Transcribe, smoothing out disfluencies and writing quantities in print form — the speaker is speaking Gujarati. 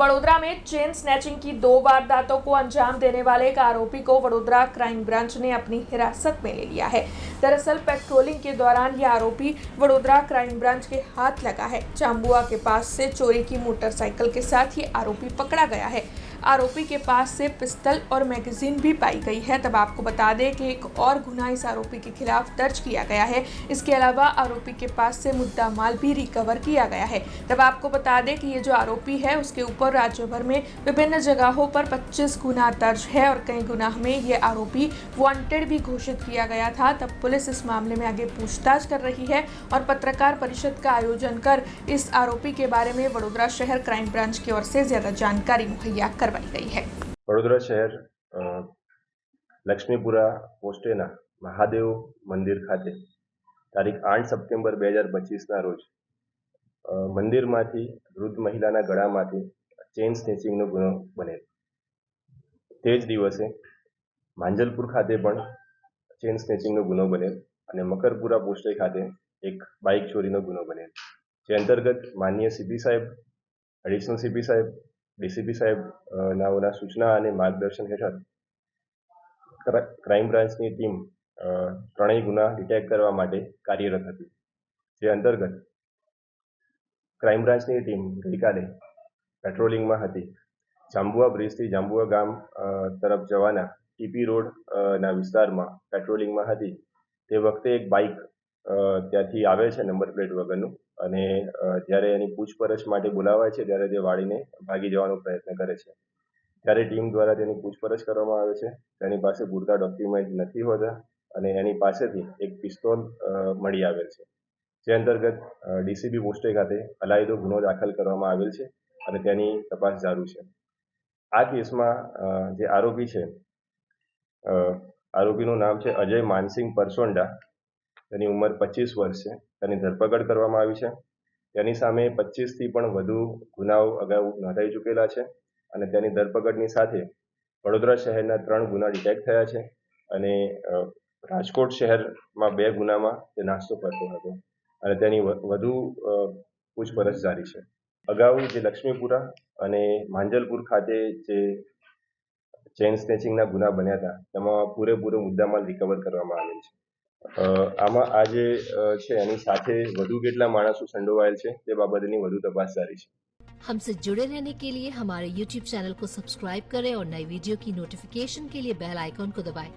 वडोदरा में चेन स्नैचिंग की 2 वारदातों को अंजाम देने वाले एक आरोपी को वडोदरा क्राइम ब्रांच ने अपनी हिरासत में ले लिया है। दरअसल पेट्रोलिंग के दौरान यह आरोपी वडोदरा क्राइम ब्रांच के हाथ लगा है। जांबुआ के पास से चोरी की मोटरसाइकिल के साथ ये आरोपी पकड़ा गया है। आरोपी के पास से पिस्टल और मैगजीन भी पाई गई है। तब आपको बता दें कि एक और गुनाह इस आरोपी के खिलाफ दर्ज किया गया है। इसके अलावा आरोपी के पास से मुद्दा माल भी रिकवर किया गया है। तब आपको बता दें कि ये जो आरोपी है उसके ऊपर राज्य भर में विभिन्न जगहों पर 25 गुना दर्ज है और कई गुनाह में ये आरोपी वांटेड भी घोषित किया गया था। तब पुलिस इस मामले में आगे पूछताछ कर रही है और पत्रकार परिषद का आयोजन कर इस आरोपी के बारे में वडोदरा शहर क्राइम ब्रांच की ओर से ज्यादा जानकारी मुहैया करवाई गई है। वडोदरा शहर लक्ष्मीपुरा पोस्टेना महादेव मंदिर खाते तारीख 8 સપ્ટેમ્બર 2025 રોજ મંદિરમાંથી વૃદ્ધ મહિલાના ગળામાંથી ચેન સ્નેચિંગનો ગુનો બનેલ। તે જ દિવસે માંજલપુર ખાતે પણ ચેન સ્નેચિંગનો ગુનો બનેલ અને મકરપુરા પોસ્ટે ખાતે એક બાઇક ચોરીનો ગુનો બનેલ, જે અંતર્ગત માનનીય સીપી સાહેબ, એડિશનલ સીપી સાહેબ, ડીસીપી સાહેબ નાઓના સૂચના અને માર્ગદર્શન હેઠળ ક્રાઇમ બ્રાન્ચની ટીમ ત્રણેય ગુના ડિટેક્ટ કરવા માટે કાર્યરત હતી। જે અંતર્ગત ક્રાઇમ બ્રાન્ચની ટીમ ગઈકાલે પેટ્રોલિંગમાં હતી। જાંબુઆ બ્રિજથી જાંબુઆ ગામ તરફ જવાના ટીપી રોડના વિસ્તારમાં પેટ્રોલિંગમાં હતી। તે વખતે એક બાઇક ત્યાંથી આવે છે નંબર પ્લેટ વગરનું, અને જ્યારે એની પૂછપરછ માટે બોલાવાય છે ત્યારે તે વાળીને ભાગી જવાનો પ્રયત્ન કરે છે। ત્યારે ટીમ દ્વારા તેની પૂછપરછ કરવામાં આવે છે। તેની પાસે પૂરતા ડોક્યુમેન્ટ નથી હોતા અને એની પાસેથી એક પિસ્તોલ મળી આવેલ છે। જે અંતર્ગત ડીસીબી પોસ્ટે ખાતે અલાયદો ગુનો દાખલ કરવામાં આવેલ છે અને તેની તપાસ ચાલુ છે। આ કેસમાં જે આરોપી છે, આરોપીનું નામ છે અજય માનસિંગ પરસોંડા। તેની ઉંમર 25 વર્ષ છે। તેની ધરપકડ કરવામાં આવી છે। તેની સામે 25થી પણ વધુ ગુનાઓ અગાઉ નોંધાઈ ચૂકેલા છે અને તેની ધરપકડની સાથે વડોદરા શહેરના 3 ગુના ડિટેક્ટ થયા છે અને રાજકોટ શહેરમાં 2 ગુનામાં તે નાસ્તો કરતો હતો અને તેની વધુ પૂછપરછ જારી છે। અગાઉ જે લક્ષ્મીપુરા અને માંજલપુર ખાતે જે ચેન સ્નેચિંગના ગુના બન્યા હતા તેમાં પૂરેપૂરો મુદ્દામાલ રિકવર કરવામાં આવેલ છે। આમાં આ જે છે એની સાથે વધુ કેટલા માણસો સંડોવાયેલ છે તે બાબતની વધુ તપાસ જારી છે। हमसे जुड़े रहने के लिए हमारे YouTube चैनल को सब्सक्राइब करें और नई वीडियो की नोटिफिकेशन के लिए बेल आइकॉन को दबाएं।